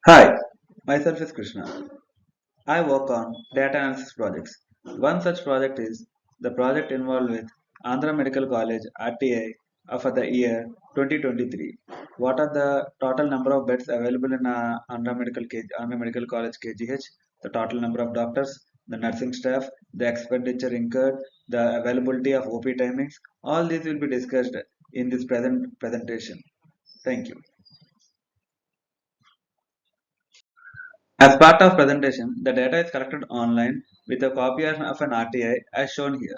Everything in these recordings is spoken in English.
Hi, myself is Krishna. I work on data analysis projects. One such project is the project involved with Andhra Medical College RTI for the year 2023. What are the total number of beds available in Andhra Medical College KGH, the total number of doctors, the nursing staff, the expenditure incurred, the availability of OP timings, all these will be discussed in this present presentation. Thank you. As part of presentation, the data is collected online with a copy of an RTI as shown here.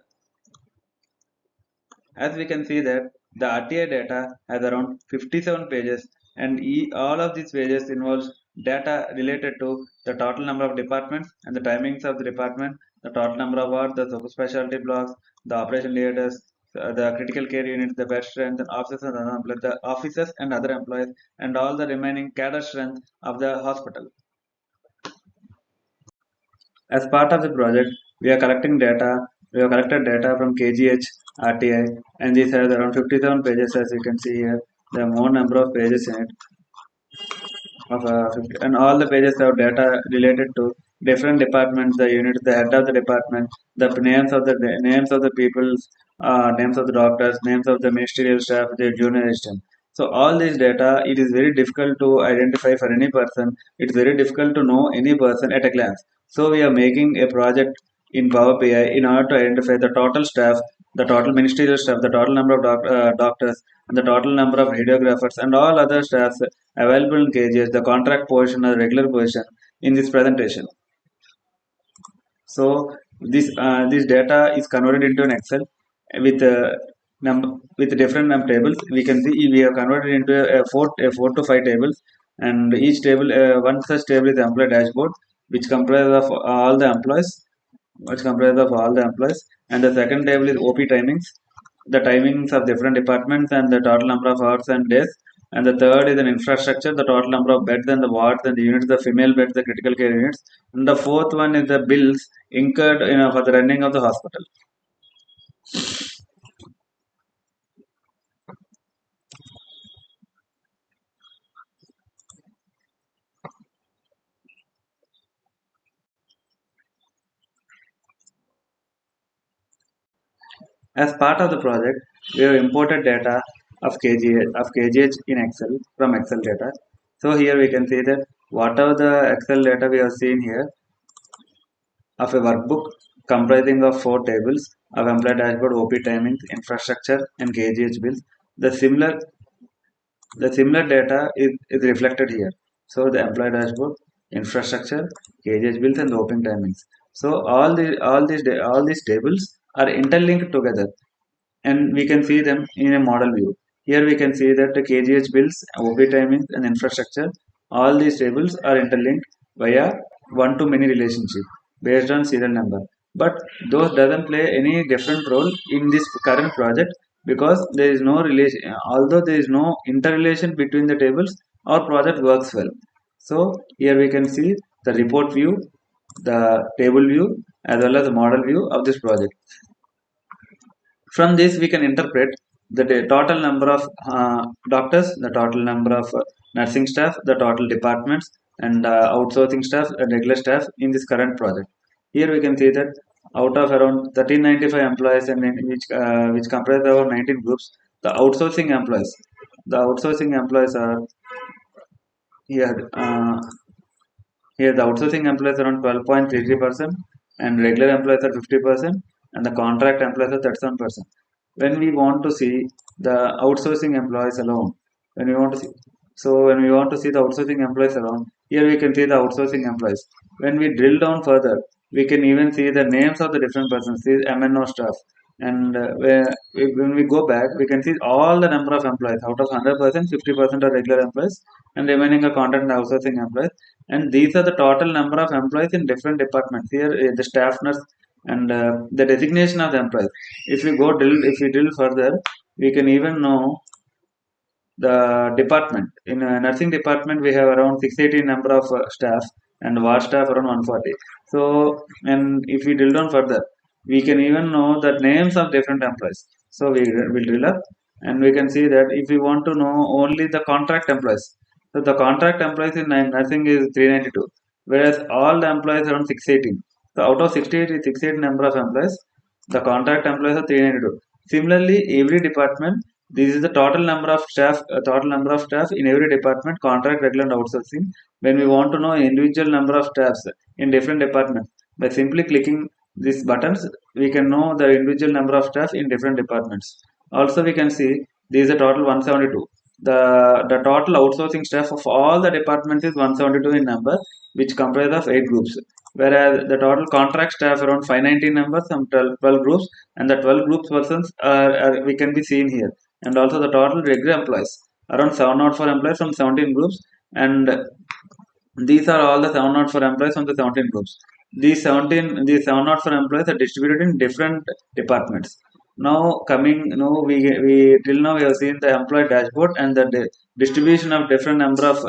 As we can see that the RTI data has around 57 pages and all of these pages involves data related to the total number of departments and the timings of the department, the total number of wards, the super specialty blocks, the operation theaters, the critical care units, the bed strength, the officers and other employees, and all the remaining cadre strength of the hospital. As part of the project, we are collecting data. We have collected data from KGH RTI, and this has around 57 pages, as you can see here. There are more number of pages in it, and all the pages have data related to different departments, the units, the head of the department, the names of the people's, names of the doctors, names of the ministerial staff, the junior assistant. So all this data, it is very difficult to identify for any person. It's very difficult to know any person at a glance. So we are making a project in Power BI in order to identify the total staff, the total ministerial staff, the total number of doctors, and the total number of radiographers, and all other staffs available in KGS, the contract portion or regular portion in this presentation. So this data is converted into an Excel with with different tables. We can see we have converted into four to five tables, and each table, one such table is employee dashboard, which comprises of all the employees, and the second table is OP timings, the timings of different departments and the total number of hours and days. And the third is an infrastructure, the total number of beds and the wards and the units, the female beds, the critical care units. And the fourth one is the bills incurred for the running of the hospital. As part of the project, we have imported data of KGH in Excel from Excel data. So here we can see that whatever the Excel data we have seen here of a workbook comprising of four tables of employee dashboard, OP timings, infrastructure, and KGH bills. The similar the similar data is reflected here. So the employee dashboard, infrastructure, KGH bills, and the open timings. So all these tables are interlinked together, and we can see them in a model view. Here we can see that the KGH bills, OP timings, and infrastructure, all these tables are interlinked via one-to-many relationship based on serial number. But those doesn't play any different role in this current project because there is no relation. Although there is no interrelation between the tables, our project works well. So here we can see the report view, the table view, as well as the model view of this project. From this, we can interpret the total number of doctors, the total number of nursing staff, the total departments, and outsourcing staff and regular staff in this current project. Here we can see that out of around 1395 employees, and which comprise around 19 groups, the outsourcing employees are here. Here the outsourcing employees around 12.33%, and regular employees are 50%, and the contract employees are 37%. When we want to see the outsourcing employees alone, when we want to see, when we want to see the outsourcing employees alone, here we can see the outsourcing employees. When we drill down further, we can even see the names of the different persons, these MNO staff. And when we go back, we can see all the number of employees. Out of 100%, 50% are regular employees, and remaining are contract and outsourcing employees. And these are the total number of employees in different departments. Here, the staff nurse and the designation of the employees. If we drill further, we can even know the department. In a nursing department, we have around 680 number of staff, and ward staff around 140. So, and if we drill down further, we can even know the names of different employees. So we will drill up, and we can see that if we want to know only the contract employees, So the contract employees in nursing is 392, whereas all the employees around 618. So out of 680 number of employees, the contract employees are 392. Similarly, every department, this is the total number of staff, in every department, contract, regular, and outsourcing. When we want to know individual number of staffs in different departments, by simply clicking these buttons, we can know the individual number of staff in different departments. Also, we can see this is a total 172. The total outsourcing staff of all the departments is 172 in number, which comprise of 8 groups. Whereas the total contract staff around 519 numbers, some 12 groups, and the 12 groups persons we can be seen here. And also the total regular employees around 704 employees from 17 groups, and these are all the 704 employees from the 17 groups. These 704 employees are distributed in different departments. Now coming, we till now we have seen the employee dashboard and the distribution of different number of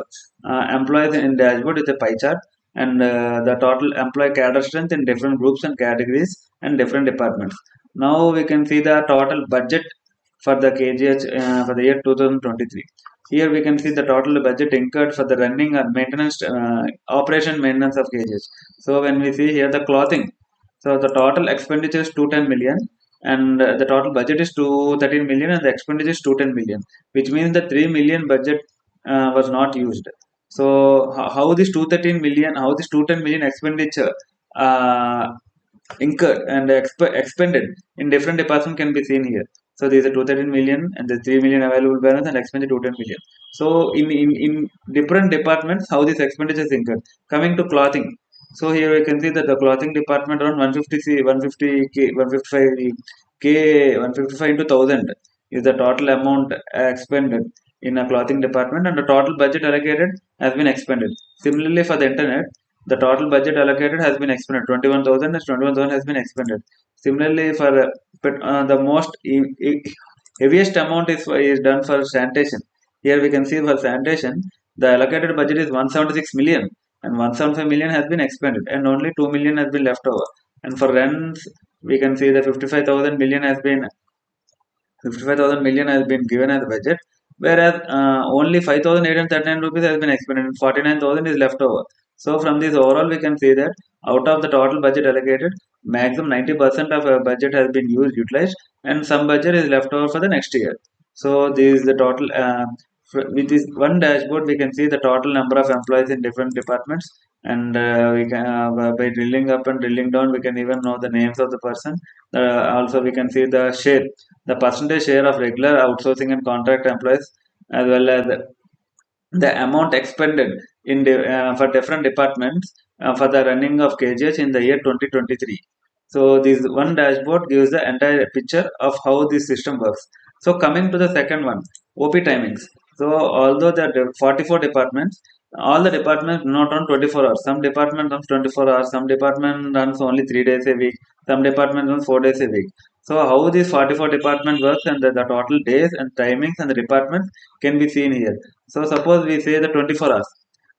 employees in dashboard is a pie chart, and the total employee cadre strength in different groups and categories and different departments. Now we can see the total budget for the KGH for the year 2023. Here we can see the total budget incurred for the running and maintenance, operation maintenance of KGH. So when we see here the clothing, so the total expenditure is 210 million, and the total budget is 213 million, and the expenditure is 210 million, which means the 3 million budget was not used. So how this 213 million, how this 210 million expenditure uh, incurred and expended in different departments can be seen here. So there is a 213 million and the 3 million available balance and expenditure 210 million. So in different departments, how this expenditure is incurred. Coming to clothing. So here we can see that the clothing department around 150 C, 150 K, 155 K, 155 into 1000 is the total amount expended in a clothing department, and the total budget allocated has been expended. Similarly, for the internet, the total budget allocated has been expended. 21,000 as 21,000 has been expended. Similarly, for the most heaviest amount is done for sanitation. Here we can see for sanitation, the allocated budget is 176 million, and 175 million has been expended, and only 2 million has been left over. And for rents, we can see the 55,000 million has been given as budget, whereas only 5,839 rupees has been expended and 49,000 is left over. So from this overall, we can see that out of the total budget allocated, maximum 90% of budget has been utilized, and some budget is left over for the next year. So this is the total. With this one dashboard, we can see the total number of employees in different departments, and we can by drilling up and drilling down, we can even know the names of the person. Also, we can see the share, the percentage share of regular outsourcing and contract employees, as well as the amount expended for different departments for the running of KGH in the year 2023. So this one dashboard gives the entire picture of how this system works. So coming to the second one, OP timings. So although there are 44 departments, all the departments not run 24 hours. Some department runs 24 hours, some department runs only 3 days a week, some department runs 4 days a week. So how this 44 department works and the total days and timings and the departments can be seen here. So suppose we say the 24 hours.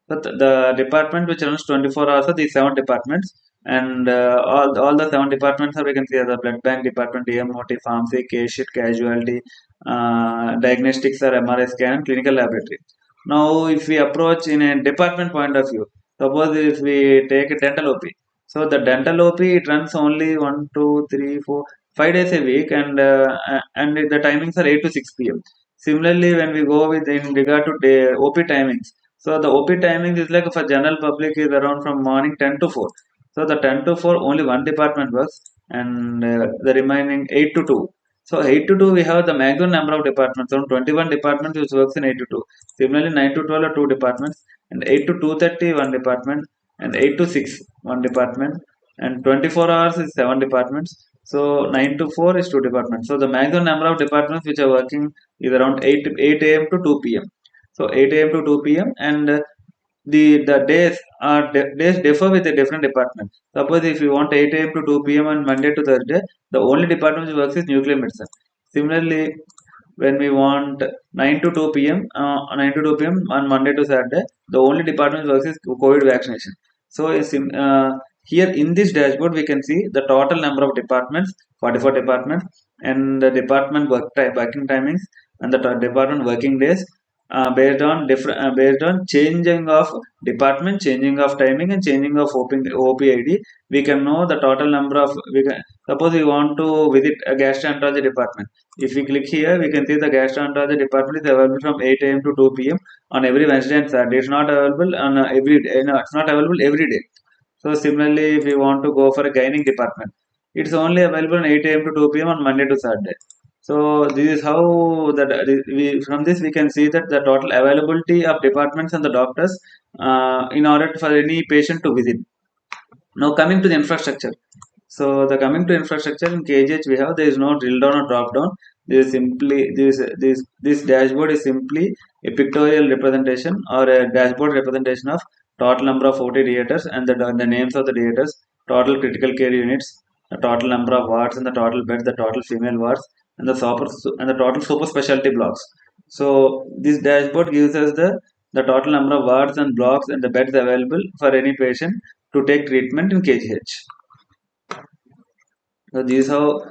So the department which runs 24 hours are these 7 departments, and all the 7 departments are we can see the blood bank department, DMOT, pharmacy, case sheet, casualty, diagnostics or MRI scan, and clinical laboratory. Now if we approach in a department point of view, suppose if we take a dental OP. So the dental OP it runs only 1, 2, 3, 4, 5 days a week, and the timings are 8 to 6 p.m. Similarly, when we go with in regard to OP timings, so the OP timing is like for general public is around from morning 10 to 4. So the 10 to 4 only one department works, and the remaining 8 to 2. So 8 to 2 we have the maximum number of departments, around 21 departments which works in 8 to 2. Similarly 9 to 12 are 2 departments, and 8 to 2:30 one department, and 8 to 6 one department, and 24 hours is 7 departments. So 9 to 4 is 2 departments. So the maximum number of departments which are working is around 8 a.m. to 2 p.m. So 8 a.m. to 2 p.m. and the days differ with a different department. Suppose if you want 8 a.m. to 2 p.m. on Monday to Thursday, the only department which works is nuclear medicine. Similarly, when we want 9 to 2 p.m. 9 to 2 p.m. on Monday to Saturday, the only department which works is COVID vaccination. So here in this dashboard, we can see the total number of departments, 44 departments, and the department working timings, and the department working days, based on changing of department, changing of timing, and changing of OPID. We can know the total number of. We can suppose we want to visit a gastroenterology department. If we click here, we can see the gastroenterology department is available from 8 a.m. to 2 p.m. on every Wednesday and Saturday. It's not available on every day. No, it's not available every day. So similarly, if we want to go for a gynec department, it's only available on 8 a.m. to 2 p.m. on Monday to Saturday. So this is how that we from this we can see that the total availability of departments and the doctors in order for any patient to visit. Now coming to the infrastructure. So the coming to infrastructure in KGH we have there is no drill down or drop down. This dashboard is simply a pictorial representation or a dashboard representation of total number of OT theaters and the names of the theaters, total critical care units, the total number of wards and the total beds, the total female wards, and the total super specialty blocks. So this dashboard gives us the total number of wards and blocks and the beds available for any patient to take treatment in KGH. So this is how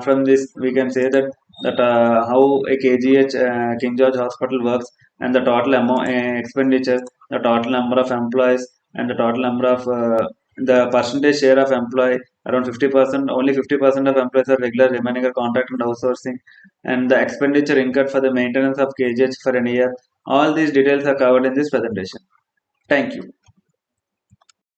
from this we can say that how a KGH King George Hospital works and the total amount expenditure, the total number of employees, and the total number of the percentage share of employee around 50%. Only 50% of employees are regular, remaining are contract and outsourcing, and the expenditure incurred for the maintenance of KGH for an year. All these details are covered in this presentation. Thank you.